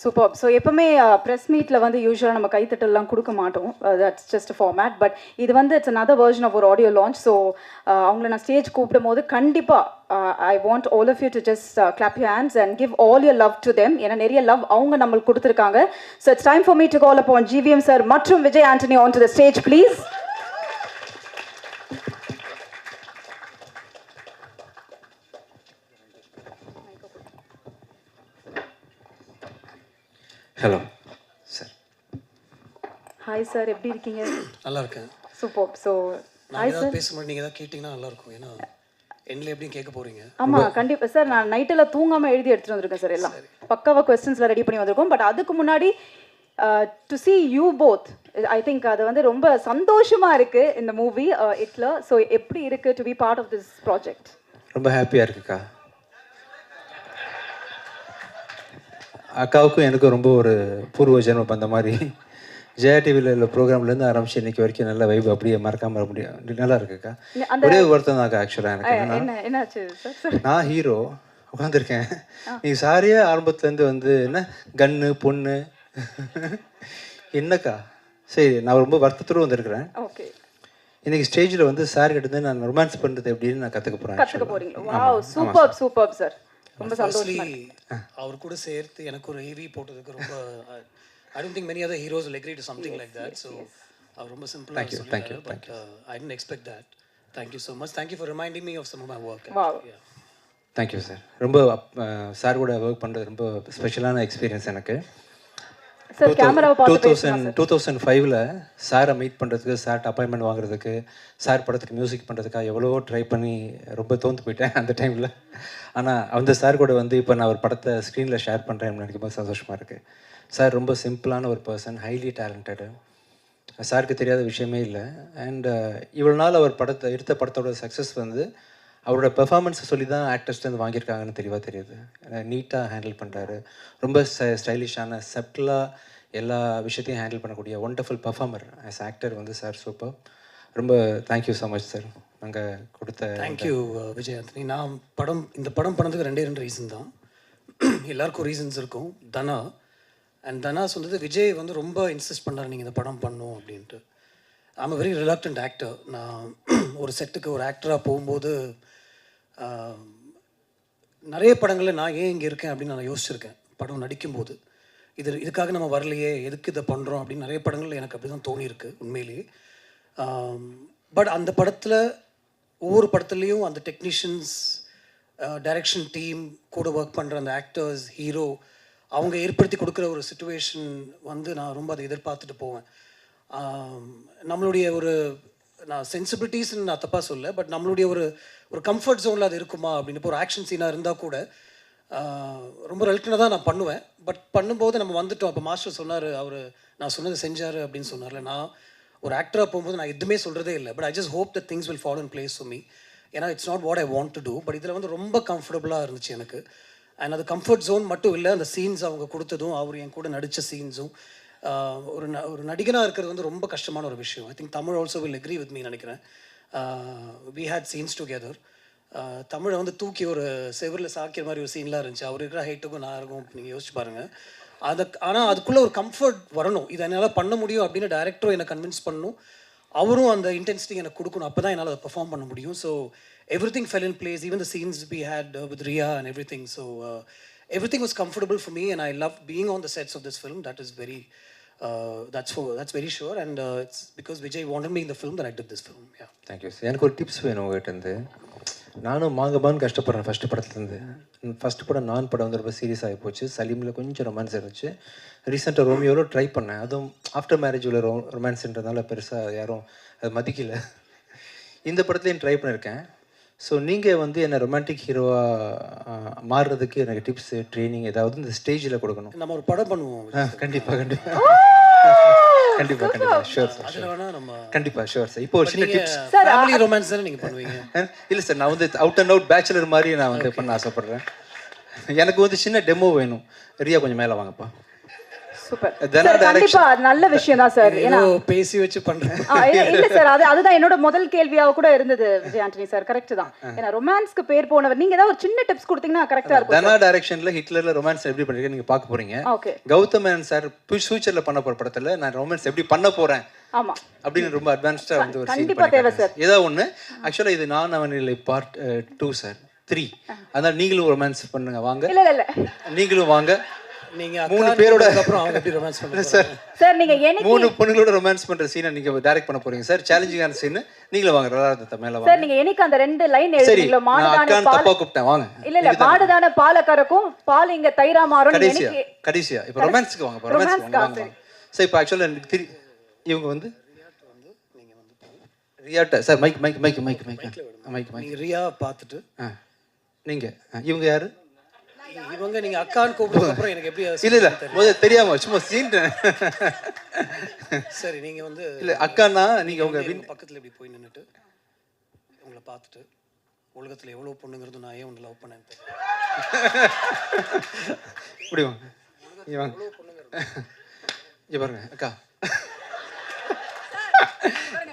Super. So எப்பவுமே press மீட்டில் வந்து யூஸ்வலாக நம்ம கைத்தட்டலாம் கொடுக்க மாட்டோம். That's just format. பட் இது வந்து இட்ஸ் another version ஆஃப் ஒரு ஆடியோ லான்ச். ஸோ அவங்கள நான் ஸ்டேஜ் கூப்பிடும் போது கண்டிப்பாக I want all of you to just clap your hands and give all your love to them. ஏன்னா நிறைய லவ் அவங்க நம்மளுக்கு கொடுத்துருக்காங்க. So it's time for me to call upon GVM sir மற்றும் Vijay Antony on to the stage please. Hello sir. Hi sir, எப்படி இருக்கீங்க? நல்லா இருக்கேன். சூப்பர். So hi sir. பேசும்போது நீங்கள் ஏதாவது கேட்டிங்கன்னா நல்லாயிருக்கும். ஏன்னா எண்ணில் எப்படியும் கேட்க போகிறீங்க. ஆமாம் கண்டிப்பாக சார். நான் நைட்டெல்லாம் தூங்காமல் எழுதி எடுத்துகிட்டு வந்திருக்கேன் சார். எல்லாம் பக்காவாக கொஸ்டின்ஸ்லாம் ரெடி பண்ணி வந்திருக்கோம். பட் அதுக்கு முன்னாடி to see you both, I think அது வந்து ரொம்ப சந்தோஷமாக இருக்குது இந்த மூவி இட்ல. ஸோ எப்படி இருக்குது to be part of this project? ரொம்ப ஹாப்பியாக இருக்குக்கா. அக்காவுக்கும் எனக்கும் ரொம்ப ஒரு பூர்வ ஜென்மம் அந்த மாதிரி ஜெயா டிவியில் உள்ள ப்ரோக்ராம்லேருந்து ஆரம்பிச்சு இன்னைக்கு வரைக்கும் நல்ல வைப் அப்படியே மறக்காம முடியும். நல்லா இருக்குக்கா. ஒரே வருத்தம் தான்க்கா ஆக்சுவலாக எனக்கு. என்னாச்சு சார்? நான் ஹீரோ உட்காந்துருக்கேன். நீ சாரியே ஆரம்பத்துலேருந்து வந்து என்ன கன்னு பொண்ணு என்னக்கா. சரி, நான் ரொம்ப வருத்தத்தோடு வந்திருக்கிறேன். ஓகே. இன்னைக்கு ஸ்டேஜில் வந்து சார் கிட்ட நான் ரொமான்ஸ் பண்ணுறது எப்படின்னு நான் கற்றுக்க போகிறேன். Wow, super super sir. ரொம்ப சந்தோஷமா. அவர் கூட சேர்த்து எனக்கு ஒரு ஏவி போட்டதுக்கு ரொம்ப I don't think many other heroes will agree to something like that. So அவர் ரொம்ப சிம்பிளா சொல்லிட்டாரு. Thank you. But I didn't expect that. Thank you so much. Thank you for reminding me of some of my work. Wow. Thank you sir. ரொம்ப sir கூட work பண்ணுறது ரொம்ப ஸ்பெஷலான experience எனக்கு. Sir கேமராவை பார்த்து பேசுங்க. 2005ல் சாரை மீட் பண்ணுறதுக்கு, சார்ட் அப்பாயின்மெண்ட் வாங்குறதுக்கு, சார் படத்துக்கு மியூசிக் பண்ணுறதுக்காக எவ்வளோ ட்ரை பண்ணி ரொம்ப தோந்து போயிட்டேன் அந்த டைமில். ஆனால் அந்த சார் கூட வந்து இப்போ நான் ஒரு படத்தை ஸ்க்ரீனில் ஷேர் பண்ணுறேன் நினைக்கும் போது சந்தோஷமாக இருக்குது. சார் ரொம்ப சிம்பிளான ஒரு பர்சன், ஹைலி டேலண்டடு. சாருக்கு தெரியாத விஷயமே இல்லை. அண்ட் இவ்வளோ நாள் அவர் எடுத்த படத்தோட சக்ஸஸ் வந்து அவரோட பெர்ஃபார்மன்ஸை சொல்லி தான் ஆக்டர்ஸ்லேருந்து வாங்கியிருக்காங்கன்னு தெளிவாக தெரியுது. நீட்டாக ஹேண்டில் பண்ணுறாரு. ரொம்ப ஸ்டைலிஷான சப்டிலாக எல்லா விஷயத்தையும் ஹேண்டில் பண்ணக்கூடிய ஒண்டர்ஃபுல் பர்ஃபார்மர். ஆஸ் ஆக்டர் வந்து சார் சூப்பர். ரொம்ப தேங்க்யூ ஸோ மச் சார். நாங்கள் கொடுத்த தேங்க்யூ விஜய் ஆண்டனி. நான் இந்த படம் பண்ணதுக்கு ரெண்டு ரீசன் தான். எல்லாருக்கும் ரீசன்ஸ் இருக்கும். தனா சொன்னது விஜய் வந்து ரொம்ப இன்சிஸ்ட் பண்ணார் நீங்கள் இந்த படம் பண்ணணும் அப்படின்ட்டு. I'm very reluctant actor. நான் ஒரு செட்டுக்கு ஒரு ஆக்டராக போகும்போது நிறைய படங்களில் நான் ஏன் இங்கே இருக்கேன் அப்படின்னு நான் யோசிச்சிருக்கேன். படம் நடிக்கும்போது இதுக்காக நம்ம வரலையே, எதுக்கு இதை பண்ணுறோம் அப்படின்னு நிறைய படங்கள் எனக்கு அப்படி தான் தோணியிருக்கு உண்மையிலேயே. பட் அந்த படத்தில் ஒவ்வொரு படத்துலேயும் அந்த டெக்னீஷியன்ஸ், டைரக்ஷன் டீம், கூட ஒர்க் பண்ணுற அந்த ஆக்டர்ஸ், ஹீரோ, அவங்க ஏற்படுத்தி கொடுக்குற ஒரு சிச்சுவேஷன் வந்து நான் ரொம்ப அதை எதிர்பார்த்துட்டு போவேன். நம்மளுடைய ஒரு நான் சென்சிபிலிட்டிஸ்ன்னு நான் தப்பாக சொல்ல, பட் நம்மளுடைய ஒரு கம்ஃபர்ட் ஜோனில் அது இருக்குமா அப்படின்னு. இப்போ ஒரு ஆக்ஷன் சீனாக இருந்தால் கூட ரொம்ப ரெலக்டனாக தான் நான் பண்ணுவேன். பட் பண்ணும்போது நம்ம வந்துட்டோம். அப்போ மாஸ்டர் சொன்னார், நான் சொன்னதை செஞ்சார் அப்படின்னு சொன்னார்ல. நான் ஒரு ஆக்டராக போகும்போது நான் எதுவுமே சொல்கிறதே இல்லை. But I just hope that things will follow in place for me. ஏன்னா it's not what I want to do. But இதில் வந்து ரொம்ப கம்ஃபர்டபுளாக இருந்துச்சு எனக்கு. அண்ட் அது கம்ஃபர்ட் ஜோன் மட்டும் இல்லை, அந்த சீன்ஸ் அவங்க கொடுத்ததும், அவர் என் கூட நடித்த சீன்ஸும். ஒரு நடிகனாக இருக்கிறது வந்து ரொம்ப கஷ்டமான ஒரு விஷயம். I think Tamil also will agree with me நினைக்கிறேன். We had scenes together. தமிழை வந்து தூக்கி ஒரு செவரில் சாக்கிற மாதிரி ஒரு சீன்லாம் இருந்துச்சு. அவர் இருக்கிற ஹைட்டுக்கும் நான் இருக்கும் நீங்கள் யோசிச்சு பாருங்கள். ஆனால் அதுக்குள்ளே ஒரு கம்ஃபர்ட் வரணும். இதை என்னால் பண்ண முடியும் அப்படின்னு டைரக்டரும் என்னை கன்வின்ஸ் பண்ணணும். அவரும் அந்த இன்டென்சிட்டி எனக்கு கொடுக்கணும். அப்போ தான் என்னால் அதை பெர்ஃபார்ம் பண்ண முடியும். So everything fell in place, even the scenes we had with Riya and everything. So everything was comfortable for me, and I loved being on the sets of this film. That is very that's very sure, and it's because Vijay wanted me in the film that I did this film. Yeah, thank you. எனக்கு ஒரு tips வேணும் உங்ககிட்ட. நானும் மாங்கபான்னு கஷ்டப்படுறேன் first படத்துலேருந்து. First படம் நான் படம் வந்து ரொம்ப சீரியஸ் ஆகி போச்சு. சலீமில் கொஞ்சம் ரொமான்ஸ் இருந்துச்சு. ரீசெண்டாக ரோமியோவில் ட்ரை பண்ணேன். அதுவும் ஆஃப்டர் மேரேஜ் உள்ள ரொமான்ஸ்ன்றதுனால பெருசாக யாரும் அது மதிக்கலை. இந்த படத்துலையும் ட்ரை பண்ணியிருக்கேன். ஸோ நீங்கள் வந்து என்னை ரொமான்டிக் ஹீரோவாக மாறுறதுக்கு எனக்கு டிப்ஸு, ட்ரைனிங் ஏதாவது இந்த ஸ்டேஜில் கொடுக்கணும். நம்ம ஒரு படம் பண்ணுவோம். கண்டிப்பாக ஷூர் சார். கண்டிப்பாக ஷூர் சார். இப்போ ஒரு சின்ன டிப்ஸ். ஃபேமிலி ரொமான்ஸ் தானே நீங்கள் பண்ணுவீங்க? இல்லை சார், நான் வந்து அவுட் அண்ட் அவுட் பேச்சுலர் மாதிரி நான் வந்து பண்ண ஆசைப்பட்றேன். எனக்கு வந்து சின்ன டெமோ வேணும். ரியா கொஞ்சம் மேலே வாங்கப்பா. சூப்பர் Then சார் கண்டிப்பா அது நல்ல விஷயம் தான் சார். ஏன்னா ஏதோ பேசி வச்சு பண்றேன். இல்ல சார் அதுதான் என்னோட முதல் கேள்வியாக கூட இருந்தது விஜய் ஆண்டனி சார். கரெக்ட் தான். ஏன்னா ரொமான்ஸ்க்கு பேர் போனவர். நீங்க ஏதாவது ஒரு சின்ன டிப்ஸ் கொடுத்தீங்கன்னா கரெக்டா இருக்கும். தனா டைரக்ஷன்ல ஹிட்லர்ல ரொமான்ஸ் எப்படி பண்ணிருக்கேன் நீங்க பார்க்க போறீங்க. ஓகே. கௌதம் மேனன் சார் ஃபியூச்சர்ல பண்ண போற படத்துல நான் ரொமான்ஸ் எப்படி பண்ண போறேன் ஆமா அப்படின்னு ரொம்ப அட்வான்ஸ்டா வந்து ஒரு சீன் கண்டிப்பா தேவை சார். ஏதோ ஒண்ணு ஆக்சுவலா இது நான் அவனில்லை பார்ட் 2 சார் 3. அதனால நீங்களும் ரொமான்ஸ் பண்ணுங்க வாங்க. இல்ல இல்ல இல்ல நீங்களும் வாங்க. நீங்க 3 பேரோட அப்புறம் அவங்க எப்படி ரொமான்ஸ் பண்றாங்க சார் சார் நீங்க என்னைக்கு 3 பொண்ணுங்களோட ரொமான்ஸ் பண்ற சீனை நீங்க டைரக்ட் பண்ண போறீங்க சார். சேலஞ்சிங்கான சீன். நீங்களும் வாங்க. ரலாரத்த மேல வாங்க. சார் நீங்க என்னைக்கு அந்த 2 லைன் சரி எழுதுறீங்களோ நான் மாடுதானே அக்கான் பால் தப்பா கூப்பிட்டேன் வாங்க. இல்ல இல்ல மாடுதானே பால கறக்கும் பால் இங்க தயிரா மாறும் கடைசியா எனக்கு கடைசியா இப்போ ரொமான்ஸ்க்கு வாங்க. ரொமான்ஸ்க்கு வாங்க. சரி இப்போ ஆக்சுவலா எனக்கு இவங்க வந்து ரியாட்ட sir mic mic mic mic mic mic mic நீங்க ரியா பார்த்துட்டு நீங்க இவங்க யாரு? இவங்க நீங்க அக்கான்னு கூப்பிடுறதுக்கு அப்புறம் எனக்கு எப்படி இல்ல இல்ல முதல்ல தெரியாம சும்மா சீன். சரி நீங்க வந்து இல்ல அக்கானா நீங்க உங்க பக்கத்துல இப்படி போய் நின்னுட்டு உங்களை பார்த்துட்டு உலகத்துல எவ்வளவு பொண்ணுங்கிறது நான் ஏன் உன்னை லவ் பண்ணேன்னு இப்படி வாங்க. இங்க வாங்க. இங்க பாருங்க அக்கா.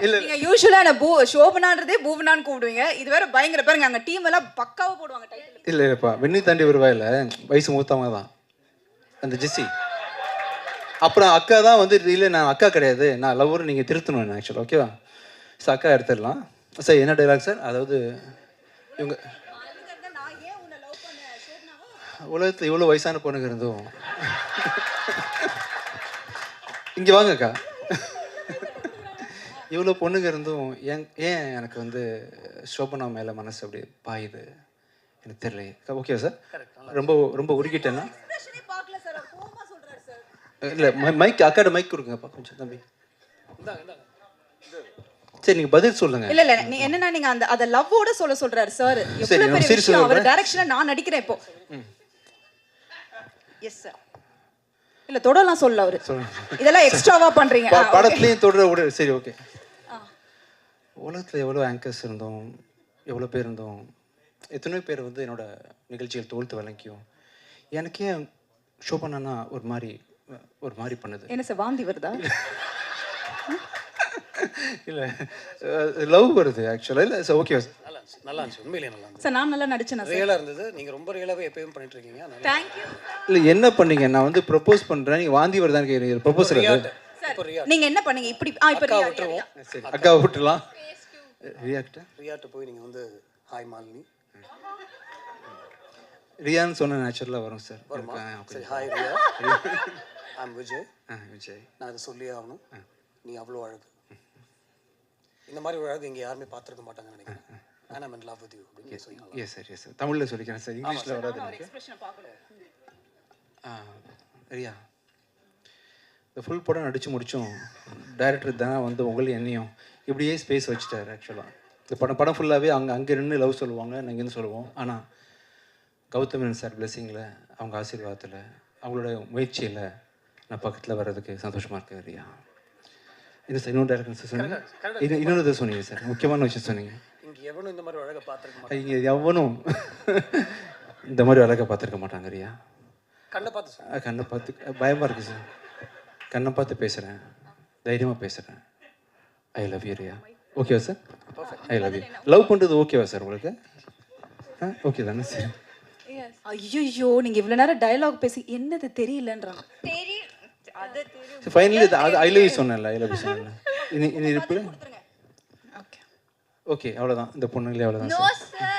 இல்ல நீங்க யூசுவலா நான் சோபனான்றதே பூவனான்னு கூப்பிடுவீங்க. இது வேற பயங்கர பாருங்க அங்க டீம் எல்லாம் பக்காவா போடுவாங்க டைட்டில். இல்ல இல்லப்பா வெண்ணி தாண்டி வருவாயில வயசு மூத்தவங்க தான் அந்த ஜெஸ்ஸி. அப்புறம் அக்கா தான் வந்து இல்லை நான் அக்கா கிடையாது நான் லவ்வர் நீங்கள் திருத்தணும் ஆக்சுவலாக. ஓகேவா சார் அக்கா எடுத்துடலாம் சார். என்ன டைலாக் சார்? அதாவது இவங்க உலகத்தில் இவ்வளோ வயசான பொண்ணுங்க இருந்தும் இங்கே வாங்க அக்கா. இவ்வளோ பொண்ணுங்க இருந்தும் ஏன் எனக்கு வந்து சோபனா மேலே மனசு அப்படி பாயுது எனக்கு தெரியலையே. ஓகேவா சார்? ரொம்ப ரொம்ப உருகிட்டேன்னா இல்லை மைக் அக்காட மைக் கொடுங்கப்பா கொஞ்சம் தம்பி. சரி நீங்க பதில் சொல்லுங்க. இல்ல இல்ல நீ என்னன்னா நீங்க அந்த அத லவ்வோட சொல்றாரு சார். எவ்வளவு பெரிய விஷயம். அவர் டைரக்ஷன்ல நான் நடிக்கிறேன் இப்போ. Yes sir. இல்ல தொடலாம் சொல்ல அவரு. இதெல்லாம் எக்ஸ்ட்ராவா பண்றீங்க. படத்துலயும் தொடர சரி ஓகே. உலகத்துல எவ்வளவு ஆங்கர்ஸ் இருந்தோம் எவ்வளவு பேர் இருந்தோம் எத்தனை பேர் வந்து என்னோட நிகழ்ச்சிகள் தோல்த்து வழங்கியும் எனக்கே ஷோபனா ஒரு மாதிரி பண்ணுது. என்ன சார் வாந்தி வருதா? இல்ல லவ் வருது ஆக்சுவலா. இல்ல சார் ஓகே நல்லா இருந்துச்சு உண்மையிலேயே நல்லா இருந்துச்சு சார். நான் நல்லா நடிச்சேன் சார். ரியலா இருந்தது. நீங்க ரொம்ப ரியலாவே எப்பவும் பண்ணிட்டு இருக்கீங்க. Thank you. இல்ல என்ன பண்ணீங்க? நான் வந்து ப்ரோபோஸ் பண்றேன் நீங்க வாந்தி வருதான்னு கேக்குறீங்க. ப்ரோபோசல் அது நீங்க என்ன பண்ணீங்க? இப்படி இப்ப விட்டுருவோம். சரி அக்கா விட்டுறலாம். ரியாட்ட போய் நீங்க வந்து ஹாய் மாலினி ரியான்னு சொன்ன நேச்சுரலா வரும் சார். சரி ஹாய் ரியா ஐம் விஜய். விஜய் நான் அதை சொல்லியே ஆகணும். நீ அவ்வளோ அழகு. இந்த மாதிரி ஒரு அழகு இங்கே யாருமே பார்த்துருக்க மாட்டாங்கன்னு நினைக்கிறேன். and I'm in love with you அப்படின்னு சொல்லி. எஸ் சார் எஸ் சார் தமிழில் சொல்லிக்கிறேன் சார். இங்கிலீஷில் வராது எனக்கு. ரியா இந்த ஃபுல் படம் நடித்து முடித்தோம் டைரக்டர் தானே வந்து உங்களையும் என்னையும் இப்படியே ஸ்பேஸ் வச்சுட்டார். ஆக்சுவலாக இந்த படம் ஃபுல்லாகவே அங்கே நின்று லவ் சொல்லுவாங்க நாங்கள் இங்கேருந்து சொல்லுவோம். ஆனால் கௌதமன் சார் பிளெஸிங்கில் அவங்க ஆசீர்வாதத்தில் அவங்களோட முயற்சியில் நான் பக்கத்தில் வர்றதுக்கு சந்தோஷமாக இருக்கேன் ரியா. இது சார் இன்னொரு டேரக்டர் சார் சொன்னீங்க. இன்னொரு சொன்னீங்க சார் முக்கியமான விஷயம் சொன்னீங்க. இங்கே எவனும் இந்த மாதிரி அழகை பார்த்துருக்க மாட்டாங்க. இங்கே எவனும் இந்த மாதிரி அழகை பார்த்துருக்க மாட்டாங்க ரியா. கண்ணை பார்த்து கண்ணை பார்த்து பயமாக இருக்குது சார். கண்ணை பார்த்து பேசுகிறேன் தைரியமாக பேசுகிறேன். I love you Riya. ஓகேவா sir? I love you. Love பண்ணுறது ஓகேவா சார் உங்களுக்கு? ஓகே தானே சார்? ஐயோ நீங்க இவ்வளவு நேரம் டயலாக் பேசி என்னது தெரியலன்றாங்க. ஃபைனலி அது ஐ லவ் யூ சொன்னேன்ல. ஐ லவ் யூ சொன்னேன்ல. இனி ரிப்ளை ஓகே ஓகே அவ்வளோதான். இந்த பொண்ணுங்களே அவ்வளோதான் No, sir. sir.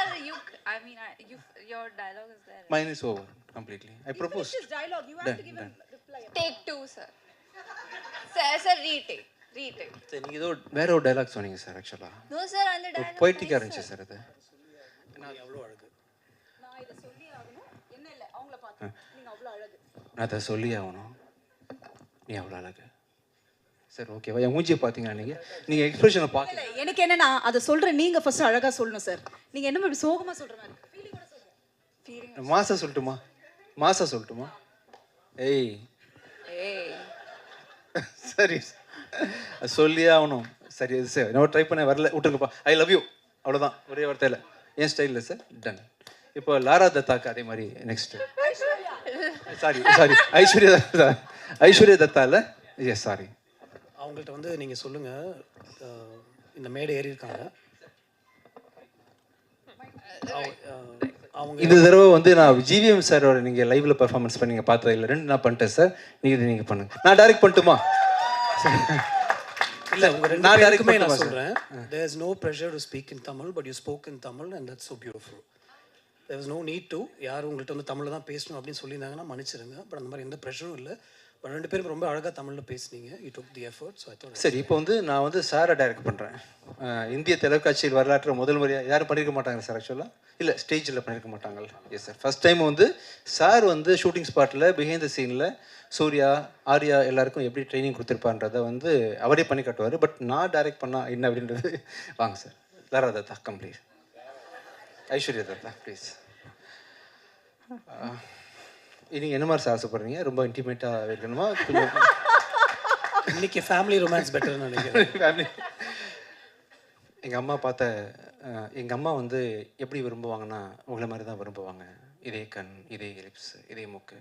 Your dialogue is there. Mine is over completely. I proposed. dialogue you have to give a reply. Take 2, sir. Sir, retake. சரி நீங்கள் ஏதோ வேற ஒரு டைலாக் சொன்னீங்க சார். ஆக்சுவலாக No, sir. On the dialogue. பொய்ட்டிக்காக இருந்துச்சு sir. அது நான் எவ்வளோ அழகு. நான் இத சொல்லி ஆகணும். என்ன இல்ல அவங்கள பார்த்து நீங்க அவ்வளவு அழகு. நான் அதை சொல்லி ஆகணும். நீ அவ்வளோ அழகு சார். ஓகேவா? என் மூஞ்சியை பார்த்தீங்கன்னா நீங்கள் எக்ஸ்பிரஷனை பார்க்கல. எனக்கு என்னன்னா அதை சொல்ற நீங்க ஃபர்ஸ்ட் அழகா சொல்லணும் சார். நீங்க என்ன இப்படி சோகமா சொல்ற மாதிரி ஃபீலிங்கோட சொல்லுங்க. ஃபீலிங் மாசா சொல்லட்டுமா? ஏய் சரி சொல்லியே ஆகணும். சரி அது சார் நான் ட்ரை பண்ண வரல விட்டுருங்கப்பா. ஐ லவ் யூ அவ்வளோதான் ஒரே வார்த்தையில். என் ஸ்டைலில் சார் டன். இப்போ லாரா தத்தாக்கு அதே மாதிரி நெக்ஸ்ட்டு சாரி ஐஸ்வர்யா ஐஸ்வர்யா தத்தா இல்லை? Yes sorry. அவங்கள்ட்ட வந்து நீங்கள் சொல்லுங்கள், இந்த மேடை ஏறி இருக்காங்க. அவங்க இந்த தடவை வந்து நான் ஜிவிஎம் சாரோட நீங்கள் லைவ்ல பர்ஃபார்மன்ஸ் பண்ணி நீங்கள் பார்த்தது இல்லை. 2 நான் பண்ணிட்டேன் சார். நீங்கள் பண்ணுங்க. நான் டைரக்ட் பண்ணட்டுமா? இல்லை, உங்கள் ரெண்டு நான் பேருக்குமே direct நான் சொல்கிறேன். there is no pressure to speak in Tamil, but you spoke in Tamil and that's so beautiful. there was no need to. யார் உங்கள்கிட்ட வந்து தமிழில் தான் பேசணும் அப்படின்னு சொல்லியிருந்தாங்கன்னா மன்னிச்சிருங்க. பட் அந்த மாதிரி எந்த ப்ரெஷரும் இல்லை. பட் 2 பேரும் ரொம்ப அழகாக தமிழில் பேசுனீங்க. you took the effort, so I thought. சரி, இப்போ வந்து நான் வந்து சாரை டைரக்ட் பண்ணுறேன். இந்திய தொலைக்காட்சியில் வரலாற்று முதல் முறையாக யாரும் பண்ணியிருக்க மாட்டாங்க சார். ஆக்சுவலாக இல்லை, ஸ்டேஜில் பண்ணியிருக்க மாட்டாங்க. எஸ் சார், ஃபஸ்ட் டைம் வந்து சார் வந்து ஷூட்டிங் ஸ்பாட்டில் பிஹைண்ட் த சீனில் சூர்யா, ஆர்யா எல்லாருக்கும் எப்படி ட்ரைனிங் கொடுத்துருப்பான்றதை வந்து அவரே பண்ணி காட்டுவார். பட் நான் டைரக்ட் பண்ணால் என்ன அப்படின்றது. வாங்க sir. Lara Dutta complete. Aishwarya Dutta please. நீங்கள் என்ன மாதிரி சார் ஆசைப்படுறீங்க? ரொம்ப இன்டிமேட்டாக இருக்கணுமா? கொஞ்சம் இன்னைக்கு ஃபேமிலி ரொமான்ஸ் பெட்டர்னு நினைக்கிறேன். ஃபேமிலி. எங்கள் அம்மா வந்து எப்படி விரும்புவாங்கன்னா, உங்களை மாதிரி தான் விரும்புவாங்க. இதே கண், இதே லிப்ஸ், இதே மூக்கு,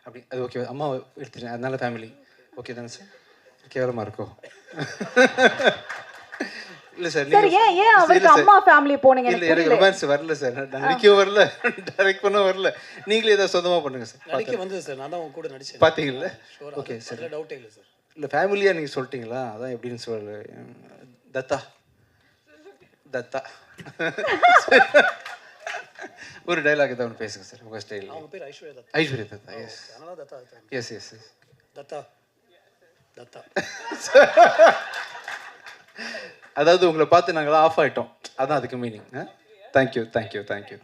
அப்படி. அது ஓகே. அம்மா எடுத்துட்டேன், அதனால ஃபேமிலி ஓகே தானே சார்? கேவலமாக இருக்கும். இல்லை சார். சார் ஏன் அவருக்கு அம்மா ஃபேமிலி போனீங்க? இல்லை, எனக்கு ரொமான்ஸ் வரல சார். நான் நடிக்கவும் வரல, டைரக்ட் பண்ண வரல. நீங்களே ஏதாவது சொந்தமாக பண்ணுங்க சார். நடிக்க வந்து சார் நான் தான் உங்க கூட நடிச்சேன். பார்த்தீங்கல்ல? Okay sir. டவுட்டே இல்லை சார். இல்லை, ஃபேமிலியாக நீங்கள் சொல்லிட்டீங்களா? அதான் எப்படின்னு சொல்லு. தத்தா தத்தா ஒரு டைலாக் ஏதாவது ஒன்று பேசுங்க சார் உங்கள் ஸ்டைலில். அவங்க பேர் ஐஸ்வர்யா தத்தா. ஐஸ்வர்யா தத்தா. எஸ். அதனால Dutta. Yes yes yes. Dutta Dutta. அதாவது உங்களை பார்த்து நாங்களாம் ஆஃப் ஆகிட்டோம், அதான் அதுக்கு மீனிங். Thank you thank you thank you.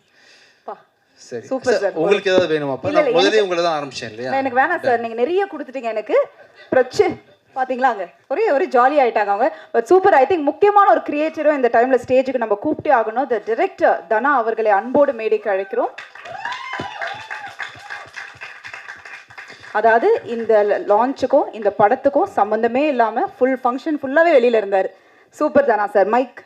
சரி, சூப்பர் சார். உங்களுக்கு ஏதாவது வேணுமாப்பா? நான் முதலே உங்களை தான் ஆரம்பிச்சேன் இல்லையா? எனக்கு வேணாம் சார், நீங்கள் நிறைய கொடுத்துட்டீங்க எனக்கு. பிரச்சனை பார்த்தீங்களா, அங்கே ஒரே ஜாலி ஆகிட்டாங்க அவங்க. But super. ஐ திங்க் முக்கியமான ஒரு கிரியேட்டரும் இந்த டைமில் ஸ்டேஜுக்கு நம்ம கூப்பிட்டே ஆகணும். த டிரெக்டர் தனா அவர்களை அன்போடு மேடைக்கு அழைக்கிறோம். அதாவது இந்த லான்ச்சுக்கும் இந்த படத்துக்கும் சம்மந்தமே இல்லாமல் ஃபுல் ஃபங்க்ஷன் ஃபுல்லாகவே வெளியில் இருந்தார். சூப்பர் தானா சார். மைக்